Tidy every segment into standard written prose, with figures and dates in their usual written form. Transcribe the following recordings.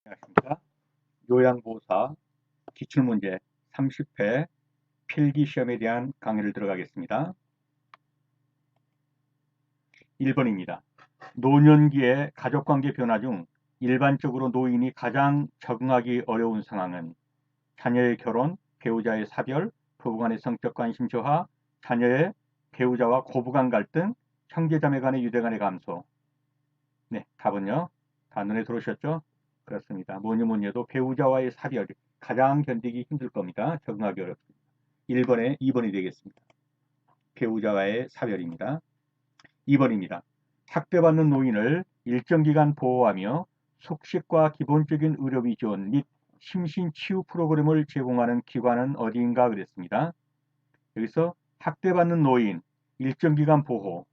안녕하십니까. 요양보호사 기출문제 30회 필기시험에 대한 강의를 들어가겠습니다. 1번입니다. 노년기의 가족관계 변화 중 일반적으로 노인이 가장 적응하기 어려운 상황은 자녀의 결혼, 배우자의 사별, 부부간의 성적 관심 저하, 자녀의 배우자와 고부간 갈등, 형제자매 간의 유대간의 감소. 네, 답은요. 다 눈에 들어오셨죠? 그렇습니다. 뭐니 해도 배우자와의 사별이 가장 견디기 힘들 겁니다. 적응하기 어렵습니다. 1번에 2번이 되겠습니다. 배우자와의 사별입니다. 2번입니다. 학대받는 노인을 일정 기간 보호하며 숙식과 기본적인 의료비 지원 및 심신치유 프로그램을 제공하는 기관은 어디인가 그랬습니다. 여기서 학대받는 노인, 일정 기간 보호,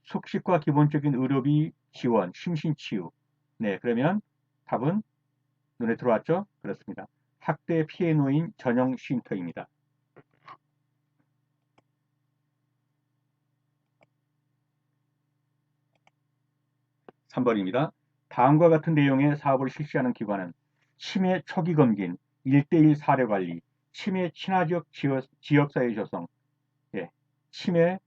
숙식과 기본적인 의료비 지원, 심신치유. 네, 그러면 답은 눈에 들어왔죠? 그렇습니다. 학대 피해 노인 전용 쉼터입니다. 3번입니다. 다음과 같은 내용의 사업을 실시하는 기관은 치매 초기 검진, 1대1 사례 관리, 치매 친화적 지역사회 조성, 예, 치매,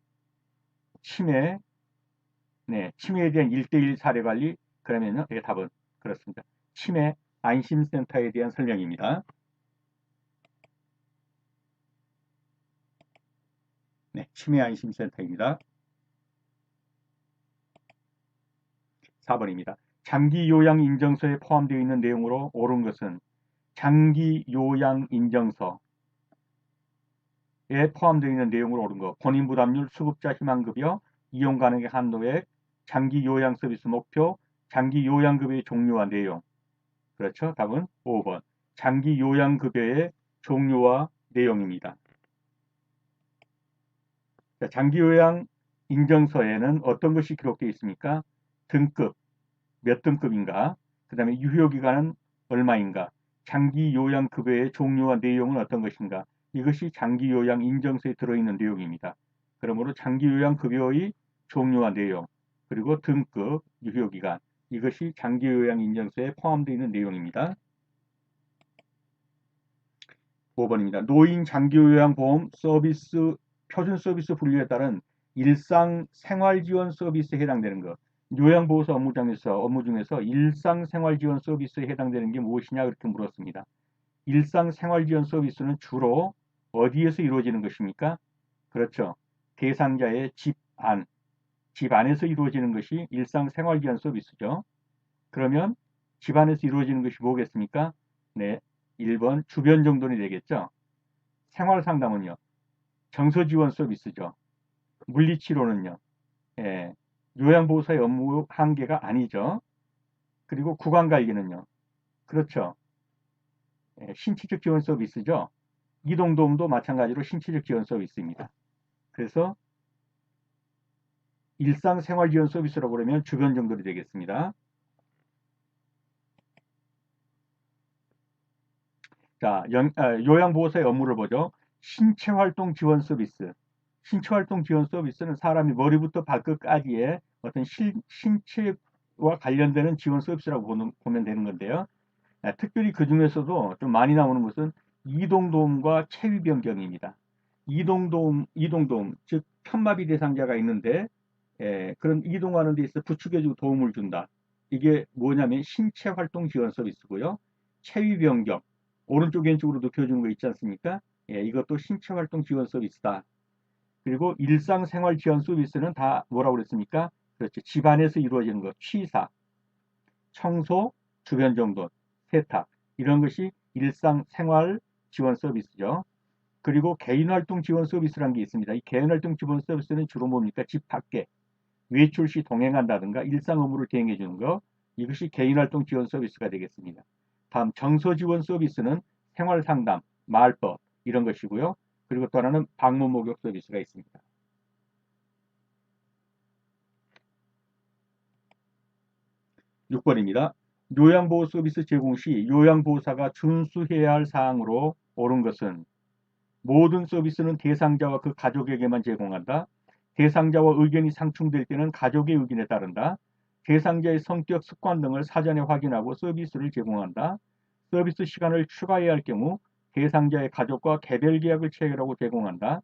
네, 치매에 대한 1대1 사례 관리, 그러면요, 예, 답은 그렇습니다. 치매 안심센터에 대한 설명입니다. 네, 치매 안심센터입니다. 4번입니다. 장기 요양 인정서에 포함되어 있는 내용으로 옳은 것은 장기 요양 인정서에 포함되어 있는 내용으로 옳은 것. 본인 부담률, 수급자 희망급여, 이용 가능의 한도액, 장기 요양 서비스 목표, 장기 요양급여의 종류와 내용. 그렇죠? 답은 5번. 장기 요양급여의 종류와 내용입니다. 자, 장기 요양 인정서에는 어떤 것이 기록되어 있습니까? 등급, 몇 등급인가? 그 다음에 유효기간은 얼마인가? 장기 요양 급여의 종류와 내용은 어떤 것인가? 이것이 장기 요양 인정서에 들어있는 내용입니다. 그러므로 장기 요양 급여의 종류와 내용, 그리고 등급, 유효기간, 이것이 장기 요양 인정서에 포함되어 있는 내용입니다. 5번입니다. 노인 장기요양보험 서비스 표준 서비스 분류에 따른 일상생활지원 서비스에 해당되는 것. 요양보호사 업무 중에서 일상생활지원 서비스에 해당되는 게 무엇이냐 그렇게 물었습니다. 일상생활지원 서비스는 주로 어디에서 이루어지는 것입니까? 그렇죠. 대상자의 집 안에서 이루어지는 것이 일상생활지원 서비스죠. 그러면 집 안에서 이루어지는 것이 뭐겠습니까? 네, 1번 주변 정돈이 되겠죠. 생활상담은요. 정서지원 서비스죠. 물리치료는요. 예, 요양보호사의 업무 한계가 아니죠. 그리고 구강관리는요. 그렇죠. 예, 신체적 지원 서비스죠. 이동도움도 마찬가지로 신체적 지원 서비스입니다. 그래서 일상생활지원 서비스라고 그러면 주변 정도이 되겠습니다. 자, 요양보호사의 업무를 보죠. 신체활동 지원 서비스. 신체활동 지원 서비스는 사람이 머리부터 발끝까지의 어떤 신체와 관련되는 지원 서비스라고 보면 되는 건데요. 특별히 그 중에서도 좀 많이 나오는 것은 이동도움과 체위 변경입니다. 이동도움, 즉 편마비 대상자가 있는데 그런 이동하는 데 있어 부축해주고 도움을 준다. 이게 뭐냐면 신체활동 지원 서비스고요. 체위 변경, 오른쪽 왼쪽으로 눕혀주는 거 있지 않습니까? 예, 이것도 신체활동 지원 서비스다. 그리고 일상생활 지원 서비스는 다 뭐라고 그랬습니까? 그렇죠. 집안에서 이루어지는 것, 취사, 청소, 주변 정돈, 세탁 이런 것이 일상생활 지원 서비스죠. 그리고 개인활동 지원 서비스라는 게 있습니다. 이 개인활동 지원 서비스는 주로 뭡니까? 집 밖에 외출 시 동행한다든가 일상 업무를 대행해 주는 것, 이것이 개인활동 지원 서비스가 되겠습니다. 다음 정서 지원 서비스는 생활상담, 말법 이런 것이고요. 그리고 또 하나는 방문 목욕 서비스가 있습니다. 6번입니다. 요양보호 서비스 제공 시 요양보호사가 준수해야 할 사항으로 옳은 것은 모든 서비스는 대상자와 그 가족에게만 제공한다. 대상자와 의견이 상충될 때는 가족의 의견에 따른다. 대상자의 성격, 습관 등을 사전에 확인하고 서비스를 제공한다. 서비스 시간을 추가해야 할 경우 대상자의 가족과 개별 계약을 체결하고 제공한다.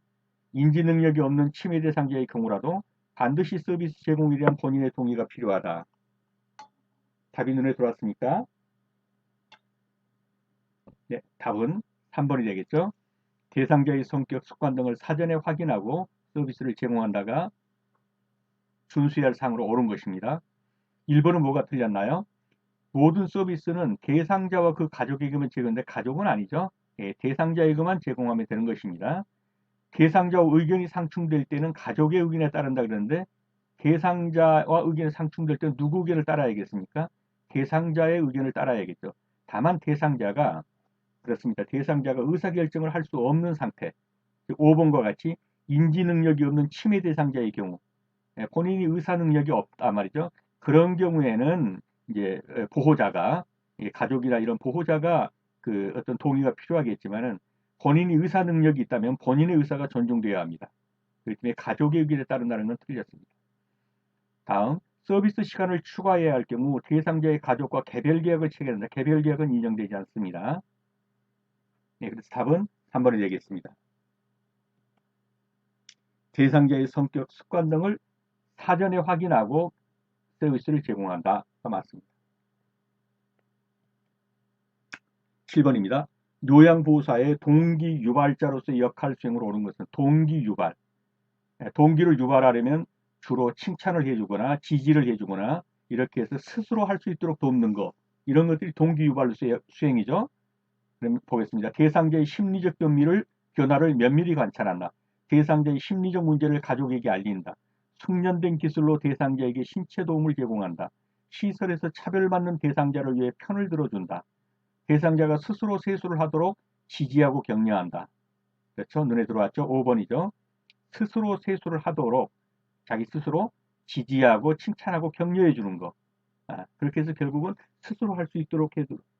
인지 능력이 없는 침해 대상자의 경우라도 반드시 서비스 제공에 대한 본인의 동의가 필요하다. 답이 눈에 들어왔습니까? 네, 답은 3번이 되겠죠. 대상자의 성격, 습관 등을 사전에 확인하고 서비스를 제공한다가 준수해야 할 사항으로 옳은 것입니다. 1번은 뭐가 틀렸나요? 모든 서비스는 대상자와 그 가족에게만 제공되는데 가족은 아니죠. 예, 대상자에게만 제공하면 되는 것입니다. 대상자와 의견이 상충될 때는 가족의 의견에 따른다 그러는데 대상자와 의견이 상충될 때는 누구 의견을 따라야겠습니까? 대상자의 의견을 따라야겠죠. 다만 대상자가 그렇습니다. 대상자가 의사결정을 할 수 없는 상태, 5번과 같이 인지 능력이 없는 침해 대상자의 경우, 본인이 의사 능력이 없다 말이죠. 그런 경우에는 이제 보호자가 가족이나 이런 보호자가 그 어떤 동의가 필요하겠지만은 본인이 의사 능력이 있다면 본인의 의사가 존중되어야 합니다. 그렇기 때문에 가족의 의견에 따른다는 건 틀렸습니다. 다음 서비스 시간을 추가해야 할 경우 대상자의 가족과 개별 계약을 체결한다. 개별 계약은 인정되지 않습니다. 네, 그래서 답은 3번이 되겠습니다. 대상자의 성격, 습관 등을 사전에 확인하고 서비스를 제공한다. 맞습니다. 7번입니다. 요양보호사의 동기 유발자로서의 역할 수행으로 오는 것은 동기 유발. 동기를 유발하려면 주로 칭찬을 해주거나 지지를 해주거나 이렇게 해서 스스로 할 수 있도록 돕는 것. 이런 것들이 동기 유발로서의 수행이죠. 그럼 보겠습니다. 대상자의 심리적 변화를 면밀히 관찰한다. 대상자의 심리적 문제를 가족에게 알린다. 숙련된 기술로 대상자에게 신체 도움을 제공한다. 시설에서 차별받는 대상자를 위해 편을 들어준다. 대상자가 스스로 세수를 하도록 지지하고 격려한다. 그렇죠? 눈에 들어왔죠? 5번이죠. 스스로 세수를 하도록 자기 스스로 지지하고 칭찬하고 격려해 주는 거. 그렇게 해서 결국은 스스로 할 수 있도록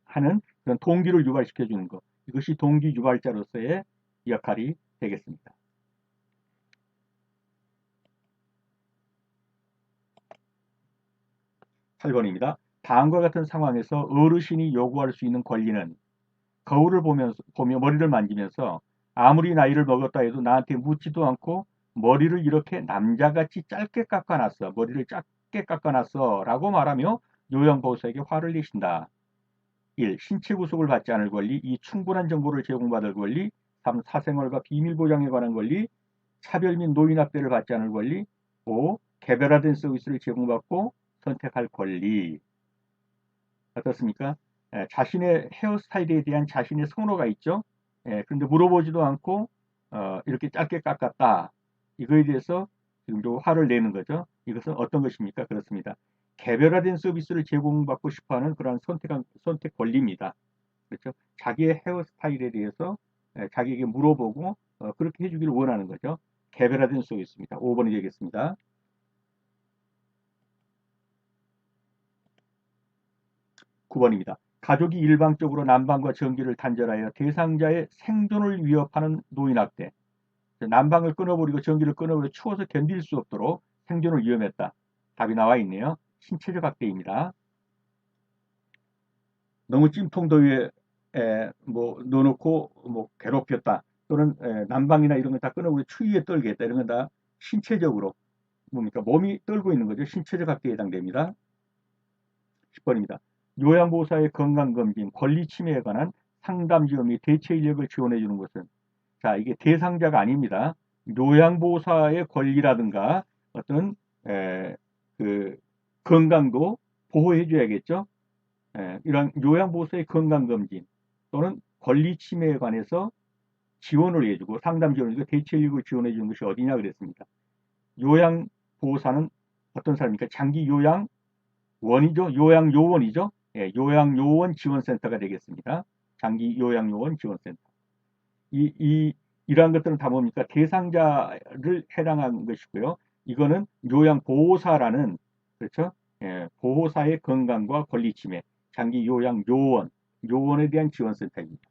하는 그런 동기를 유발시켜 주는 것. 이것이 동기 유발자로서의 역할이 되겠습니다. 8번입니다. 다음과 같은 상황에서 어르신이 요구할 수 있는 권리는 거울을 보며 머리를 만지면서 아무리 나이를 먹었다 해도 나한테 묻지도 않고 머리를 이렇게 남자같이 짧게 깎아놨어. 머리를 짧게 깎아놨어. 라고 말하며 요양보호사에게 화를 내신다. 1. 신체 구속을 받지 않을 권리. 2. 충분한 정보를 제공받을 권리. 3. 사생활과 비밀보장에 관한 권리. 차별 및 노인학대를 받지 않을 권리. 5. 개별화된 서비스를 제공받고 선택할 권리. 어떻습니까? 자신의 헤어스타일에 대한 자신의 선호가 있죠. 그런데 물어보지도 않고 이렇게 짧게 깎았다. 이거에 대해서 지금 화를 내는 거죠. 이것은 어떤 것입니까? 그렇습니다. 개별화된 서비스를 제공받고 싶어하는 그러한 선택 권리입니다. 그렇죠? 자기의 헤어스타일에 대해서 자기에게 물어보고 그렇게 해주기를 원하는 거죠. 개별화된 서비스입니다. 5번이 되겠습니다. 9번입니다. 가족이 일방적으로 난방과 전기를 단절하여 대상자의 생존을 위협하는 노인학대. 난방을 끊어버리고 전기를 끊어버리고 추워서 견딜 수 없도록 생존을 위험했다. 답이 나와 있네요. 신체적 학대입니다. 너무 찜통더위에 뭐 넣어놓고 뭐 괴롭혔다. 또는 난방이나 이런 걸 다 끊어버리고 추위에 떨게 했다. 이런 건 다 신체적으로 뭡니까? 몸이 떨고 있는 거죠. 신체적 학대에 해당됩니다. 10번입니다. 요양보호사의 건강검진, 권리 침해에 관한 상담 지원 및 대체 인력을 지원해 주는 것은 자 이게 대상자가 아닙니다. 요양보호사의 권리라든가 어떤 그 건강도 보호해 줘야겠죠. 이런 요양보호사의 건강검진 또는 권리 침해에 관해서 지원을 해주고 상담 지원을 해주고 대체 인력을 지원해 주는 것이 어디냐 그랬습니다. 요양보호사는 어떤 사람입니까? 장기 요양 원이죠. 요양요원이죠. 요양요원 지원센터가 되겠습니다. 장기 요양요원 지원센터. 이러한 것들은 다 뭡니까? 대상자를 해당하는 것이고요. 이거는 요양보호사라는, 그렇죠? 보호사의 건강과 권리 침해, 장기 요양요원, 요원에 대한 지원센터입니다.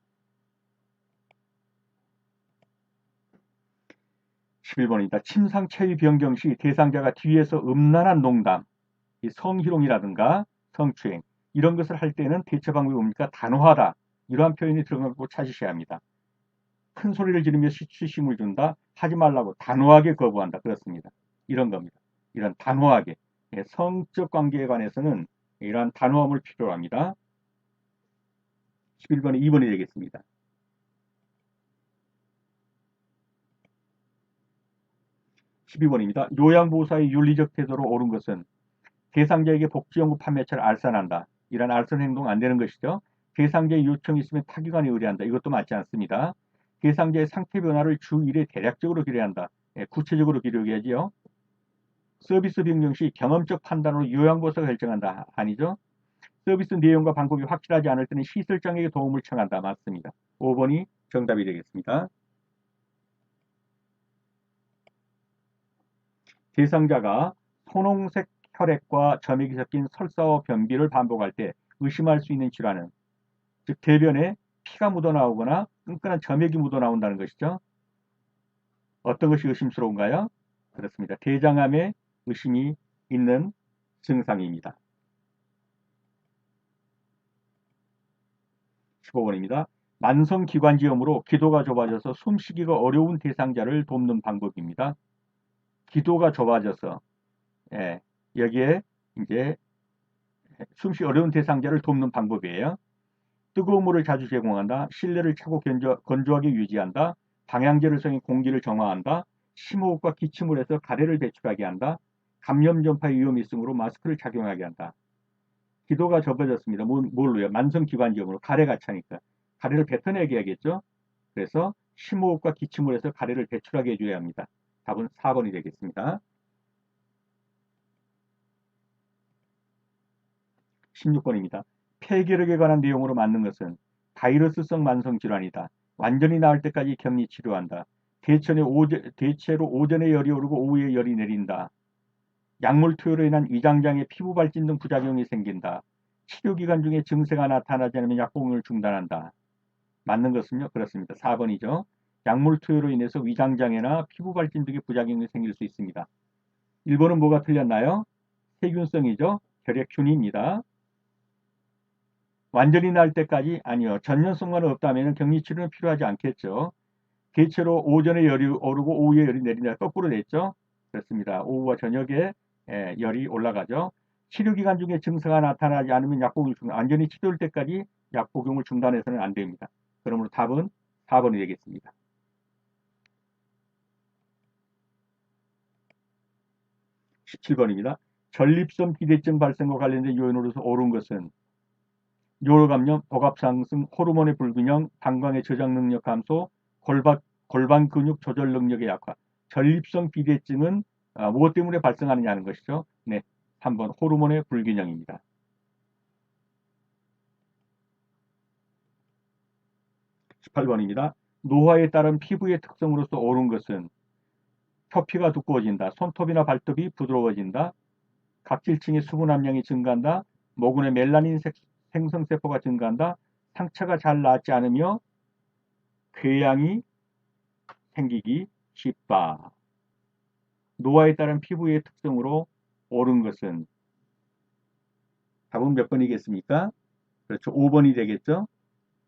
11번입니다. 침상 체위 변경 시 대상자가 뒤에서 음란한 농담, 이 성희롱이라든가 성추행 이런 것을 할 때는 대처 방법이 뭡니까? 단호하다. 이러한 표현이 들어간 거 찾으셔야 합니다. 큰 소리를 지르며 수심을 준다. 하지 말라고 단호하게 거부한다. 그렇습니다. 이런 겁니다. 이런 단호하게. 예, 성적 관계에 관해서는 이러한 단호함을 필요로 합니다. 11번에 2번이 되겠습니다. 12번입니다. 요양보호사의 윤리적 태도로 옳은 것은 대상자에게 복지연구 판매처를 알선한다. 이런 알선 행동 안 되는 것이죠. 대상자의 요청이 있으면 타기관에 의뢰한다. 이것도 맞지 않습니다. 대상자의 상태 변화를 주 1회 대략적으로 기록한다. 예, 구체적으로 기록해야지요. 서비스 변경 시 경험적 판단으로 요양보호사가 결정한다. 아니죠. 서비스 내용과 방법이 확실하지 않을 때는 시설장에게 도움을 청한다. 맞습니다. 5번이 정답이 되겠습니다. 대상자가 선홍색 혈액과 점액이 섞인 설사와 변비를 반복할 때 의심할 수 있는 질환은 즉 대변에 피가 묻어나오거나 끈끈한 점액이 묻어나온다는 것이죠. 어떤 것이 의심스러운가요? 그렇습니다. 대장암에 의심이 있는 증상입니다. 15번입니다. 만성기관지염으로 기도가 좁아져서 숨쉬기가 어려운 대상자를 돕는 방법입니다. 기도가 좁아져서 예, 여기에 이제 숨쉬기 어려운 대상자를 돕는 방법이에요. 뜨거운 물을 자주 제공한다. 실내를 차고 건조하게 유지한다. 방향제를 사용해 공기를 정화한다. 심호흡과 기침을 해서 가래를 배출하게 한다. 감염 전파 위험이 있으므로 마스크를 착용하게 한다. 기도가 좁아졌습니다. 뭘로요? 만성기관지염으로 가래가 차니까. 가래를 뱉어내게 해야겠죠? 그래서 심호흡과 기침을 해서 가래를 배출하게 해줘야 합니다. 답은 4번이 되겠습니다. 16번입니다. 폐결핵에 관한 내용으로 맞는 것은 바이러스성 만성질환이다. 완전히 나을 때까지 격리 치료한다. 대체로 오전에 열이 오르고 오후에 열이 내린다. 약물 투여로 인한 위장장애, 피부 발진 등 부작용이 생긴다. 치료 기간 중에 증세가 나타나지 않으면 약복용을 중단한다. 맞는 것은요? 그렇습니다. 4번이죠. 약물 투여로 인해서 위장장애나 피부 발진 등의 부작용이 생길 수 있습니다. 1번은 뭐가 틀렸나요? 세균성이죠. 혈액균입니다. 완전히 날 때까지 아니요. 전염성만 없다면 격리 치료는 필요하지 않겠죠. 대체로 오전에 열이 오르고 오후에 열이 내린다. 거꾸로 됐죠. 그렇습니다. 오후와 저녁에 열이 올라가죠. 치료 기간 중에 증상가 나타나지 않으면 약복용을 완전히 치료될 때까지 약복용을 중단해서는 안 됩니다. 그러므로 답은 4번이 되겠습니다. 17번입니다. 전립선 비대증 발생과 관련된 요인으로서 옳은 것은 요로감염, 복압 상승, 호르몬의 불균형, 방광의 저장 능력 감소, 골반 근육 조절 능력의 약화. 전립선 비대증은 무엇 때문에 발생하느냐는 것이죠. 네, 3번 호르몬의 불균형입니다. 18번입니다. 노화에 따른 피부의 특성으로서 옳은 것은 표피가 두꺼워진다. 손톱이나 발톱이 부드러워진다. 각질층의 수분 함량이 증가한다. 모근의 멜라닌 생성세포가 증가한다. 상처가 잘 낫지 않으며 궤양이 생기기 쉽다. 노화에 따른 피부의 특성으로 옳은 것은 답은 몇 번이겠습니까? 그렇죠. 5번이 되겠죠.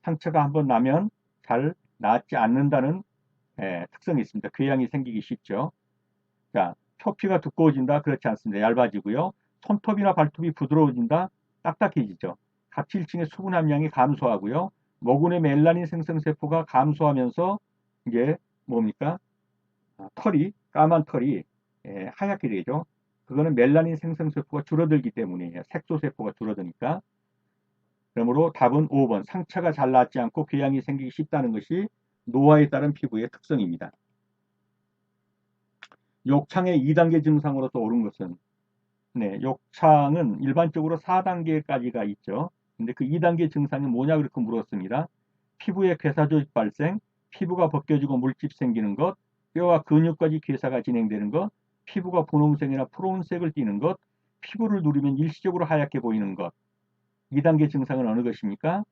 상처가 한번 나면 잘 낫지 않는다는 특성이 있습니다. 궤양이 생기기 쉽죠. 자, 표피가 두꺼워진다. 그렇지 않습니다. 얇아지고요. 손톱이나 발톱이 부드러워진다. 딱딱해지죠. 각질층의 수분 함량이 감소하고요. 모근의 멜라닌 생성세포가 감소하면서 이게 뭡니까? 털이 까만 털이 하얗게 되죠. 그거는 멜라닌 생성세포가 줄어들기 때문이에요. 색소세포가 줄어드니까. 그러므로 답은 5번. 상처가 잘 낫지 않고 궤양이 생기기 쉽다는 것이 노화에 따른 피부의 특성입니다. 욕창의 2단계 증상으로서 옳은 것은 네, 욕창은 일반적으로 4단계까지가 있죠. 근데 그 2단계 증상이 뭐냐 그렇게 물었습니다. 피부에 괴사조직 발생, 피부가 벗겨지고 물집 생기는 것, 뼈와 근육까지 괴사가 진행되는 것, 피부가 분홍색이나 푸른색을 띠는 것, 피부를 누르면 일시적으로 하얗게 보이는 것. 2단계 증상은 어느 것입니까?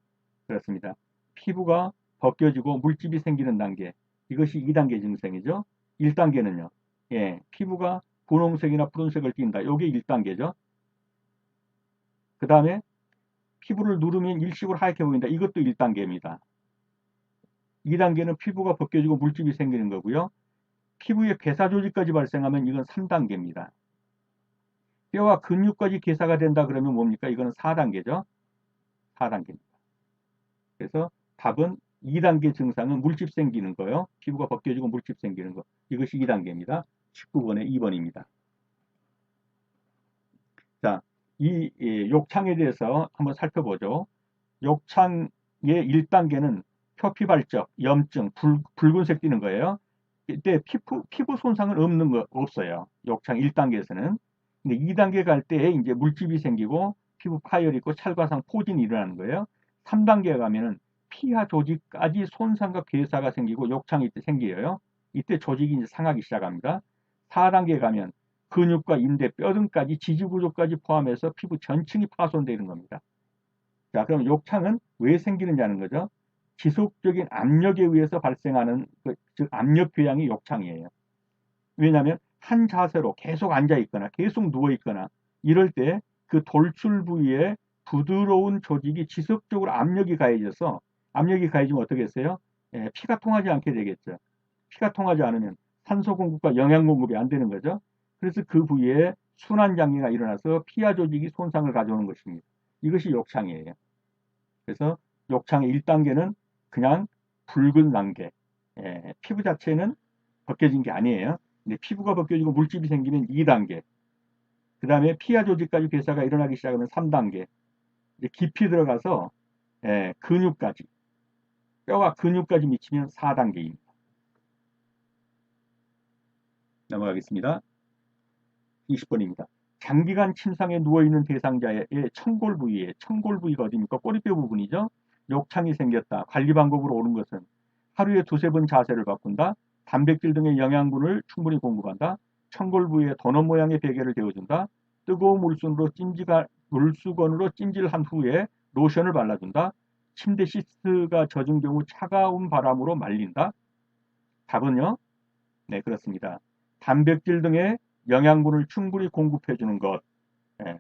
그렇습니다. 피부가 벗겨지고 물집이 생기는 단계. 이것이 2단계 증상이죠. 1단계는요. 예, 피부가 분홍색이나 푸른색을 띈다. 이게 1단계죠. 그 다음에 피부를 누르면 일시적으로 하얗게 보인다. 이것도 1단계입니다. 2단계는 피부가 벗겨지고 물집이 생기는 거고요. 피부에 괴사 조직까지 발생하면 이건 3단계입니다. 뼈와 근육까지 괴사가 된다 그러면 뭡니까? 이거는 4단계죠. 4단계입니다. 그래서 답은 2단계 증상은 물집 생기는 거요. 피부가 벗겨지고 물집 생기는 거. 이것이 2단계입니다. 19번에 2번입니다. 자, 이 욕창에 대해서 한번 살펴보죠. 욕창의 1단계는 표피발적, 염증, 붉은색 띠는 거예요. 이때 피부 손상은 없어요. 욕창 1단계에서는. 근데 2단계 갈 때 이제 물집이 생기고 피부 파열이 있고 찰과상 포진이 일어나는 거예요. 3단계에 가면은 피하 조직까지 손상과 괴사가 생기고 욕창이 이때 생겨요. 이때 조직이 이제 상하기 시작합니다. 4단계에 가면 근육과 인대, 뼈 등까지 지지구조까지 포함해서 피부 전층이 파손되는 겁니다. 자, 그럼 욕창은 왜 생기느냐는 거죠. 지속적인 압력에 의해서 발생하는 즉 압력 교양이 욕창이에요. 왜냐하면 한 자세로 계속 앉아 있거나 계속 누워 있거나 이럴 때 그 돌출 부위에 부드러운 조직이 지속적으로 압력이 가해지면 어떻게 했어요? 피가 통하지 않게 되겠죠. 피가 통하지 않으면 산소 공급과 영양 공급이 안 되는 거죠. 그래서 그 부위에 순환 장애가 일어나서 피하 조직이 손상을 가져오는 것입니다. 이것이 욕창이에요. 그래서 욕창의 1단계는 그냥 붉은 난개, 피부 자체는 벗겨진 게 아니에요. 근데 피부가 벗겨지고 물집이 생기면 2단계, 그 다음에 피하 조직까지 괴사가 일어나기 시작하면 3단계, 이제 깊이 들어가서 근육까지, 뼈와 근육까지 미치면 4단계입니다. 넘어가겠습니다. 20번입니다. 장기간 침상에 누워있는 대상자의 청골 부위가 어디입니까? 꼬리뼈 부분이죠. 욕창이 생겼다. 관리 방법으로 옳은 것은 하루에 2~3번 자세를 바꾼다. 단백질 등의 영양분을 충분히 공급한다. 청골 부위에 도넛 모양의 베개를 데워준다. 뜨거운 물수건으로 찜질한 후에 로션을 발라준다. 침대 시트가 젖은 경우 차가운 바람으로 말린다. 답은요? 네, 그렇습니다. 단백질 등의 영양분을 충분히 공급해 주는 것.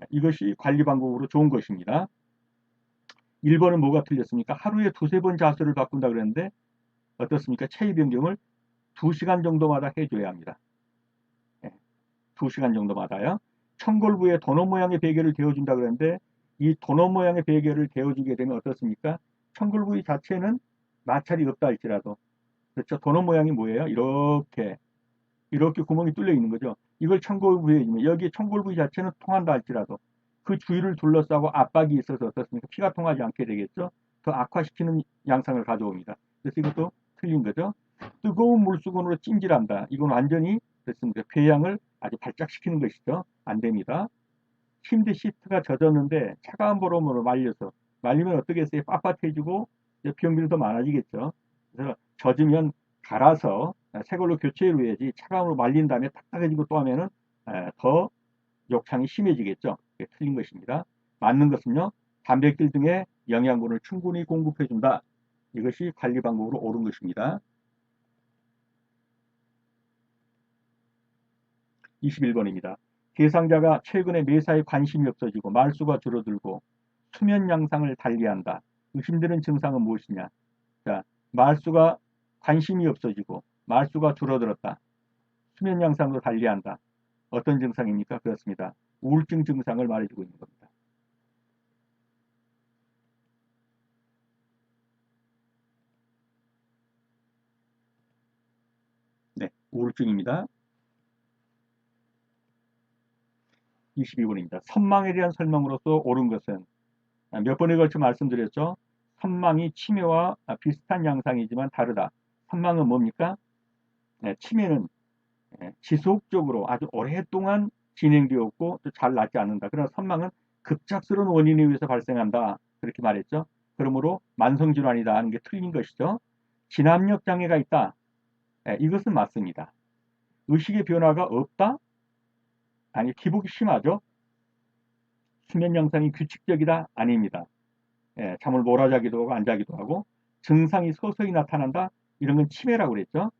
이것이 관리 방법으로 좋은 것입니다. 1번은 뭐가 틀렸습니까? 하루에 2~3번 자세를 바꾼다 그랬는데 어떻습니까? 체위 변경을 2시간 정도마다 해줘야 합니다. 2시간 정도마다요. 청골부에 도넛 모양의 베개를 데워준다 그랬는데 이 도넛 모양의 베개를 데워주게 되면 어떻습니까? 청골부위 자체는 마찰이 없다 할지라도, 그렇죠? 도넛 모양이 뭐예요? 이렇게 구멍이 뚫려 있는 거죠. 이걸 청골부위에 주면 여기 청골부위 자체는 통한다 할지라도 그 주위를 둘러싸고 압박이 있어서 어떻습니까? 피가 통하지 않게 되겠죠. 더 악화시키는 양상을 가져옵니다. 그래서 이것도 틀린 거죠. 뜨거운 물수건으로 찜질한다. 이건 완전히 됐습니다. 궤양을 아주 발작시키는 것이죠. 안 됩니다. 침대 시트가 젖었는데 차가운 바람으로 말리면 어떻게 했어요? 빳빳해지고 비용비도 더 많아지겠죠. 그래서 젖으면 갈아서 새 걸로 교체를 해야지 차가움으로 말린 다음에 딱딱해지고 또 하면은 더 욕창이 심해지겠죠. 틀린 것입니다. 맞는 것은요. 단백질 등의 영양분을 충분히 공급해준다. 이것이 관리 방법으로 옳은 것입니다. 21번입니다. 대상자가 최근에 매사에 관심이 없어지고 말수가 줄어들고 수면 양상을 달리한다. 의심되는 증상은 무엇이냐? 자, 말수가 관심이 없어지고 말수가 줄어들었다. 수면 양상으로 달리한다. 어떤 증상입니까? 그렇습니다. 우울증 증상을 말해주고 있는 겁니다. 네, 우울증입니다. 22번입니다. 선망에 대한 설명으로서 옳은 것은 몇 번에 걸쳐 말씀드렸죠. 선망이 치매와 비슷한 양상이지만 다르다. 선망은 뭡니까? 치매는 지속적으로 아주 오랫동안 진행되었고 또 잘 낫지 않는다. 그러나 선망은 급작스러운 원인에 의해서 발생한다. 그렇게 말했죠. 그러므로 만성질환이다 하는 게 틀린 것이죠. 진압력 장애가 있다. 이것은 맞습니다. 의식의 변화가 없다? 아니, 기복이 심하죠. 수면 양상이 규칙적이다? 아닙니다. 잠을 몰아자기도 하고 안 자기도 하고 증상이 서서히 나타난다? 이런 건 치매라고 그랬죠.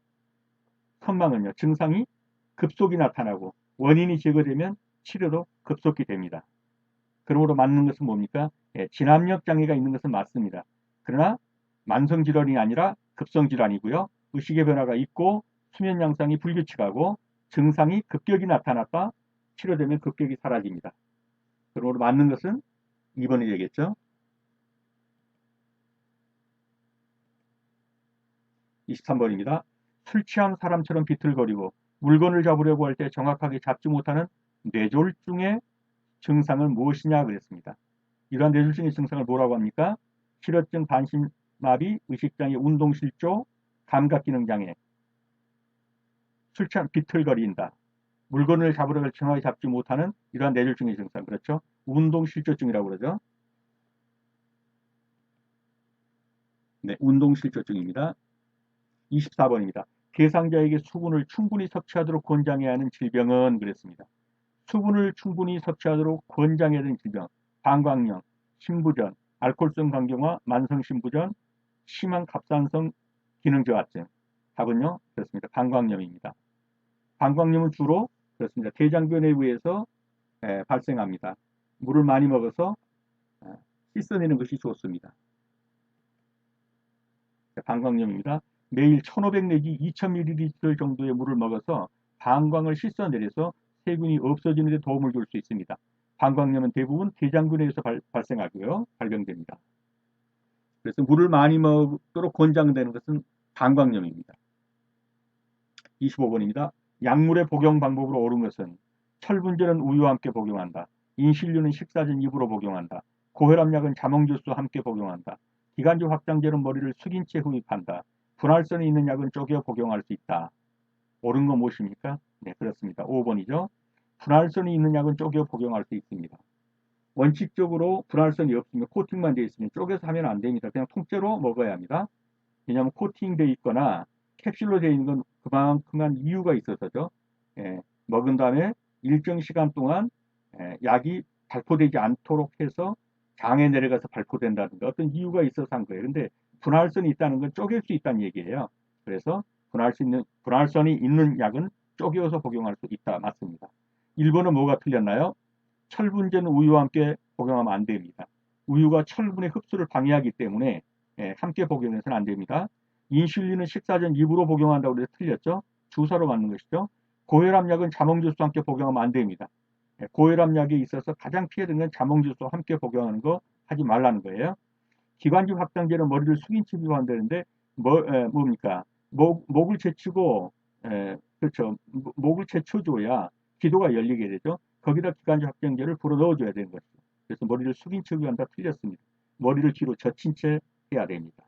선망은요. 증상이 급속히 나타나고 원인이 제거되면 치료도 급속히 됩니다. 그러므로 맞는 것은 뭡니까? 예, 진압력 장애가 있는 것은 맞습니다. 그러나 만성질환이 아니라 급성질환이고요. 의식의 변화가 있고 수면 양상이 불규칙하고 증상이 급격히 나타났다. 치료되면 급격히 사라집니다. 그러므로 맞는 것은 2번이 되겠죠. 23번입니다. 술 취한 사람처럼 비틀거리고 물건을 잡으려고 할 때 정확하게 잡지 못하는 뇌졸중의 증상은 무엇이냐 그랬습니다. 이러한 뇌졸중의 증상을 뭐라고 합니까? 실어증, 반신마비, 의식장애, 운동실조, 감각기능장애, 술 취한 비틀거린다. 물건을 잡으려고 할 때 정확하게 잡지 못하는 이러한 뇌졸중의 증상, 그렇죠? 운동실조증이라고 그러죠. 네, 운동실조증입니다. 24번입니다. 대상자에게 수분을 충분히 섭취하도록 권장해야 하는 질병은 그랬습니다. 수분을 충분히 섭취하도록 권장해야 하는 질병, 방광염, 신부전, 알코올성 간경화, 만성신부전, 심한 갑상선 기능저하증. 답은요, 그렇습니다. 방광염입니다. 방광염은 주로 그렇습니다. 대장균에 의해서 발생합니다. 물을 많이 먹어서 씻어내는 것이 좋습니다. 방광염입니다. 매일 1500 내지 2000ml 정도의 물을 먹어서 방광을 씻어내려서 세균이 없어지는 데 도움을 줄 수 있습니다. 방광염은 대부분 대장균에 의해서 발생하고요. 발병됩니다. 그래서 물을 많이 먹도록 권장되는 것은 방광염입니다. 25번입니다. 약물의 복용 방법으로 옳은 것은 철분제는 우유와 함께 복용한다. 인슐린은 식사 전 입으로 복용한다. 고혈압약은 자몽주스와 함께 복용한다. 기관지 확장제는 머리를 숙인 채 흡입한다. 분할성이 있는 약은 쪼개어 복용할 수 있다. 옳은 건 무엇입니까? 네, 그렇습니다. 5번이죠. 분할성이 있는 약은 쪼개어 복용할 수 있습니다. 원칙적으로 분할성이 없으면 코팅만 되어 있으면 쪼개서 하면 안 됩니다. 그냥 통째로 먹어야 합니다. 왜냐하면 코팅되어 있거나 캡슐로 되어 있는 건 그만큼만 이유가 있어서죠. 예, 먹은 다음에 일정 시간 동안 약이 발포되지 않도록 해서 장에 내려가서 발포된다든가 어떤 이유가 있어서 한 거예요. 근데 분할선이 있다는 건 쪼갤 수 있다는 얘기예요. 그래서 분할선이 있는 약은 쪼개어서 복용할 수 있다. 맞습니다. 1번은 뭐가 틀렸나요? 철분제는 우유와 함께 복용하면 안 됩니다. 우유가 철분의 흡수를 방해하기 때문에 함께 복용해서는 안 됩니다. 인슐린은 식사 전 입으로 복용한다고 해서 틀렸죠? 주사로 맞는 것이죠. 고혈압약은 자몽주스와 함께 복용하면 안 됩니다. 고혈압약에 있어서 가장 피해되는 건 자몽주스와 함께 복용하는 거 하지 말라는 거예요. 기관지 확장제는 머리를 숙인 채 비유한다는데 뭡니까? 목을 제치고 그렇죠. 목을 제쳐줘야 기도가 열리게 되죠. 거기다 기관지 확장제를 불어 넣어줘야 되는 것이죠. 그래서 머리를 숙인 채 비유한다 틀렸습니다. 머리를 뒤로 젖힌 채 해야 됩니다.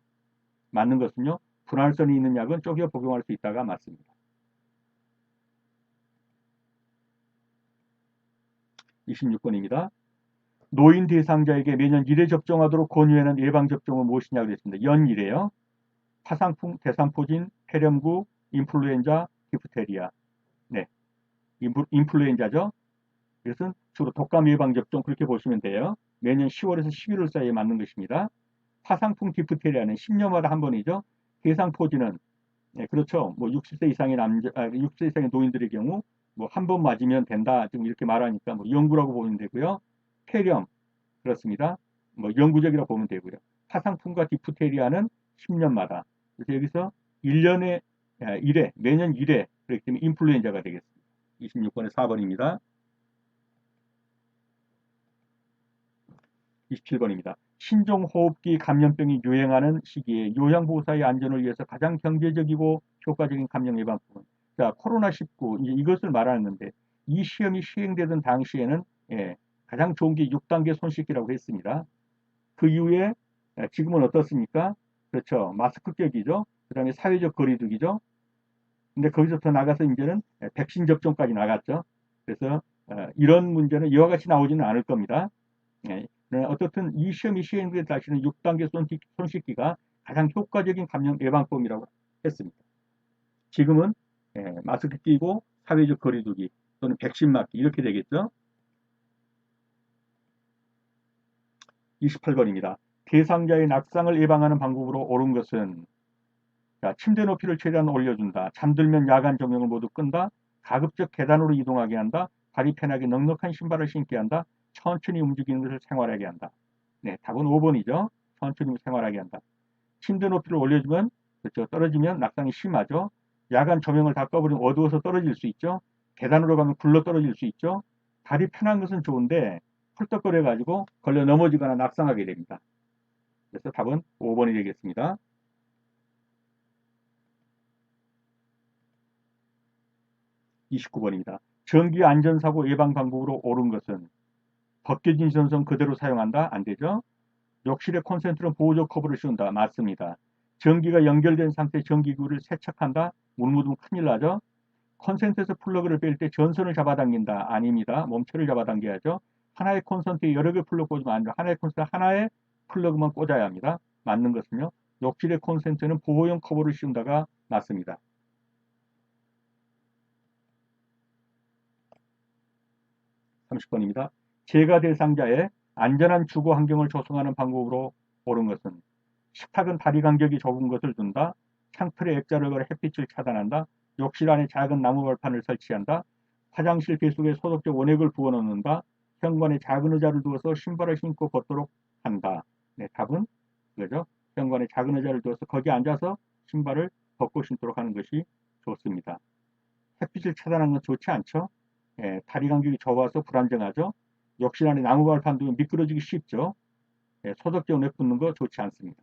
맞는 것은요. 분할선이 있는 약은 쪼개 복용할 수 있다가 맞습니다. 26번입니다. 노인 대상자에게 매년 1회 접종하도록 권유하는 예방접종은 무엇이냐고 그랬습니다. 연 1회요. 파상풍, 대상포진, 폐렴구, 인플루엔자, 디프테리아. 네, 인플루엔자죠. 이것은 주로 독감 예방접종 그렇게 보시면 돼요. 매년 10월에서 11월 사이에 맞는 것입니다. 파상풍, 디프테리아는 10년마다 한 번이죠. 대상포진은 네, 그렇죠. 뭐 60세 이상의 60세 이상의 노인들의 경우 뭐 한 번 맞으면 된다. 지금 이렇게 말하니까 뭐 연구라고 보면 되고요. 폐렴 그렇습니다. 뭐 영구적이라고 보면 되고요. 파상풍과 디프테리아는 10년마다. 그래서 여기서 1년에 1회, 매년 1회 그렇기 때문에 인플루엔자가 되겠습니다. 26번에 4번입니다. 27번입니다. 신종호흡기 감염병이 유행하는 시기에 요양보호사의 안전을 위해서 가장 경제적이고 효과적인 감염 예방법은 자 코로나19 이제 이것을 말하는데 이 시험이 시행되던 당시에는 가장 좋은 게 6단계 손 씻기라고 했습니다. 그 이후에 지금은 어떻습니까? 그렇죠. 마스크 껴기죠. 그 다음에 사회적 거리두기죠. 근데 거기서 더 나가서 이제는 백신 접종까지 나갔죠. 그래서 이런 문제는 이와 같이 나오지는 않을 겁니다. 어떻든 이 시험이 시행된 당시는 6단계 손 씻기가 가장 효과적인 감염 예방법이라고 했습니다. 지금은 마스크 끼고 사회적 거리두기 또는 백신 맞기 이렇게 되겠죠. 28번입니다. 대상자의 낙상을 예방하는 방법으로 옳은 것은 자, 침대 높이를 최대한 올려준다. 잠들면 야간 조명을 모두 끈다. 가급적 계단으로 이동하게 한다. 발이 편하게 넉넉한 신발을 신게 한다. 천천히 움직이는 것을 생활하게 한다. 네, 답은 5번이죠. 천천히 생활하게 한다. 침대 높이를 올려주면, 그렇죠. 떨어지면 낙상이 심하죠. 야간 조명을 다 꺼버리면 어두워서 떨어질 수 있죠. 계단으로 가면 굴러 떨어질 수 있죠. 다리 편한 것은 좋은데 헐떡거려가지고 걸려 넘어지거나 낙상하게 됩니다. 그래서 답은 5번이 되겠습니다. 29번입니다. 전기 안전사고 예방 방법으로 옳은 것은 벗겨진 전선 그대로 사용한다? 안 되죠. 욕실의 콘센트로 보호적 커브를 씌운다? 맞습니다. 전기가 연결된 상태 전기구를 세척한다? 물 묻으면 큰일 나죠. 콘센트에서 플러그를 뺄 때 전선을 잡아당긴다? 아닙니다. 몸체를 잡아당겨야죠. 하나의 콘센트에 여러 개 플러그 꽂으면 안 돼요. 하나의 콘센트 하나의 플러그만 꽂아야 합니다. 맞는 것은요. 욕실의 콘센트는 보호용 커버를 씌운다가 맞습니다. 30번입니다. 재가 대상자의 안전한 주거 환경을 조성하는 방법으로 옳은 것은 식탁은 다리 간격이 좁은 것을 둔다. 창틀에 액자를 걸어 햇빛을 차단한다. 욕실 안에 작은 나무 발판을 설치한다. 화장실 배수구에 소독제 원액을 부어넣는다. 현관에 작은 의자를 두어서 신발을 신고 걷도록 한다. 네, 답은 그거죠. 현관에 작은 의자를 두어서 거기 앉아서 신발을 벗고 신도록 하는 것이 좋습니다. 햇빛을 차단하는 건 좋지 않죠. 예, 다리 간격이 좁아서 불안정하죠. 욕실 안에 나무 발판 두면 미끄러지기 쉽죠. 예, 소독제 원액 붓는 거 좋지 않습니다.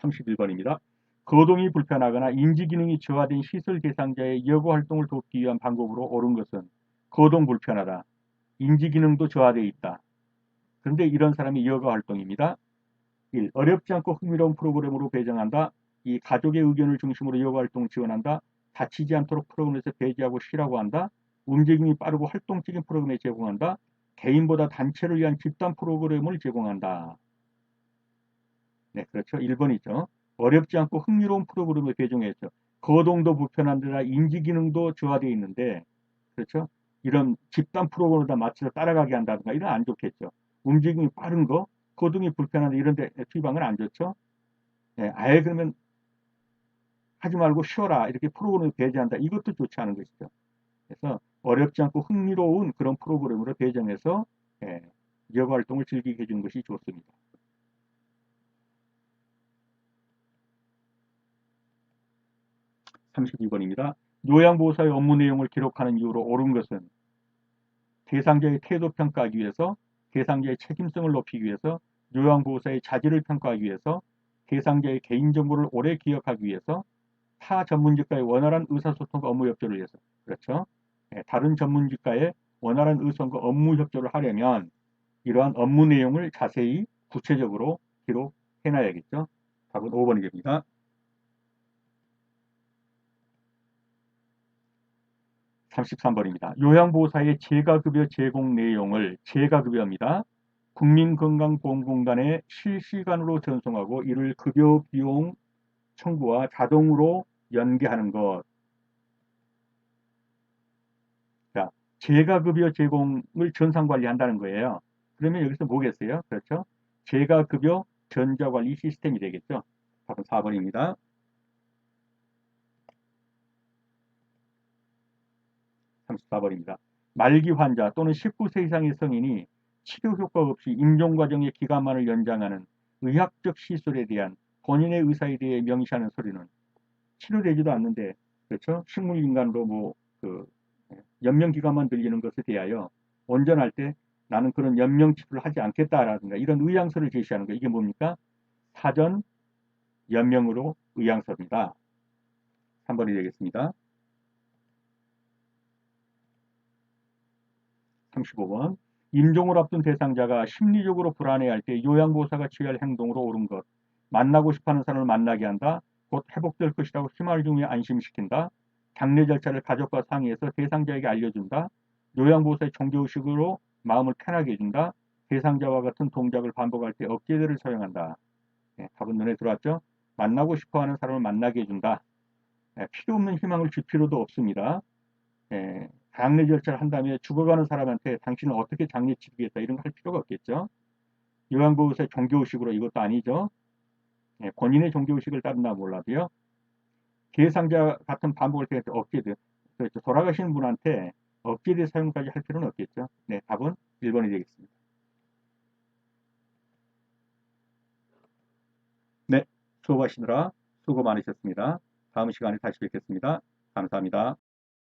31번입니다. 거동이 불편하거나 인지기능이 저하된 시설 대상자의 여고 활동을 돕기 위한 방법으로 옳은 것은 거동 불편하다. 인지기능도 저하되어 있다. 그런데 이런 사람이 여가 활동입니다. 1. 어렵지 않고 흥미로운 프로그램으로 배정한다. 2. 가족의 의견을 중심으로 여가 활동을 지원한다. 다치지 않도록 프로그램에서 배제하고 쉬라고 한다. 움직임이 빠르고 활동적인 프로그램을 제공한다. 개인보다 단체를 위한 집단 프로그램을 제공한다. 네, 그렇죠. 1번이죠. 어렵지 않고 흥미로운 프로그램을 배정했죠. 거동도 불편한 데다 인지 기능도 저하되어 있는데, 그렇죠. 이런 집단 프로그램을 맞춰서 따라가게 한다든가 이런 안 좋겠죠. 움직임이 빠른 거, 거동이 불편한데 이런 데 투입하면 안 좋죠. 네, 아예 그러면 하지 말고 쉬어라 이렇게 프로그램을 배제한다. 이것도 좋지 않은 것이죠. 그래서 어렵지 않고 흥미로운 그런 프로그램으로 배정해서 예, 여가 활동을 즐기게 해주는 것이 좋습니다. 32번입니다. 요양보호사의 업무 내용을 기록하는 이유로 옳은 것은 대상자의 태도 평가하기 위해서, 대상자의 책임성을 높이기 위해서, 요양보호사의 자질을 평가하기 위해서, 대상자의 개인정보를 오래 기억하기 위해서, 타 전문직과의 원활한 의사소통과 업무 협조를 위해서. 그렇죠. 다른 전문직과의 원활한 의사소통과 업무 협조를 하려면 이러한 업무 내용을 자세히 구체적으로 기록해놔야겠죠. 답은 5번이 됩니다. 33번입니다. 요양보호사의 재가급여 제공 내용을 재가급여입니다. 국민건강보험공단에 실시간으로 전송하고 이를 급여 비용 청구와 자동으로 연계하는 것. 자, 재가급여 제공을 전산관리한다는 거예요. 그러면 여기서 뭐겠어요? 그렇죠? 재가급여 전자관리 시스템이 되겠죠. 답은 4번입니다. 34번입니다. 말기 환자 또는 19세 이상의 성인이 치료 효과 없이 임종 과정의 기간만을 연장하는 의학적 시술에 대한 본인의 의사에 대해 명시하는 서류는 치료되지도 않는데 그렇죠? 식물인간으로 뭐그 연명 기간만 들리는 것에 대하여 온전할 때 나는 그런 연명 치료를 하지 않겠다라든가 이런 의향서를 제시하는 거 이게 뭡니까? 사전 연명으로 의향서입니다. 3번이 되겠습니다. 35번. 임종을 앞둔 대상자가 심리적으로 불안해할 때 요양보호사가 취할 행동으로 옳은 것. 만나고 싶어하는 사람을 만나게 한다. 곧 회복될 것이라고 희망을 주며 안심시킨다. 장례 절차를 가족과 상의해서 대상자에게 알려준다. 요양보호사의 종교의식으로 마음을 편하게 해준다. 대상자와 같은 동작을 반복할 때 억제제를 사용한다. 네, 답은 눈에 들어왔죠? 만나고 싶어하는 사람을 만나게 해준다. 네, 필요 없는 희망을 줄 필요도 없습니다. 장례 절차를 한 다음에 죽어가는 사람한테 당신은 어떻게 장례 치르겠다 이런 거 할 필요가 없겠죠. 요양보호사의 종교의식으로 이것도 아니죠. 본인의 종교의식을 따른다 몰라도요. 계상자 같은 반복을 통해서 업계드, 그렇죠. 돌아가시는 분한테 업계드 사용까지 할 필요는 없겠죠. 네, 답은 1번이 되겠습니다. 네, 수업하시느라 수고 많으셨습니다. 다음 시간에 다시 뵙겠습니다. 감사합니다.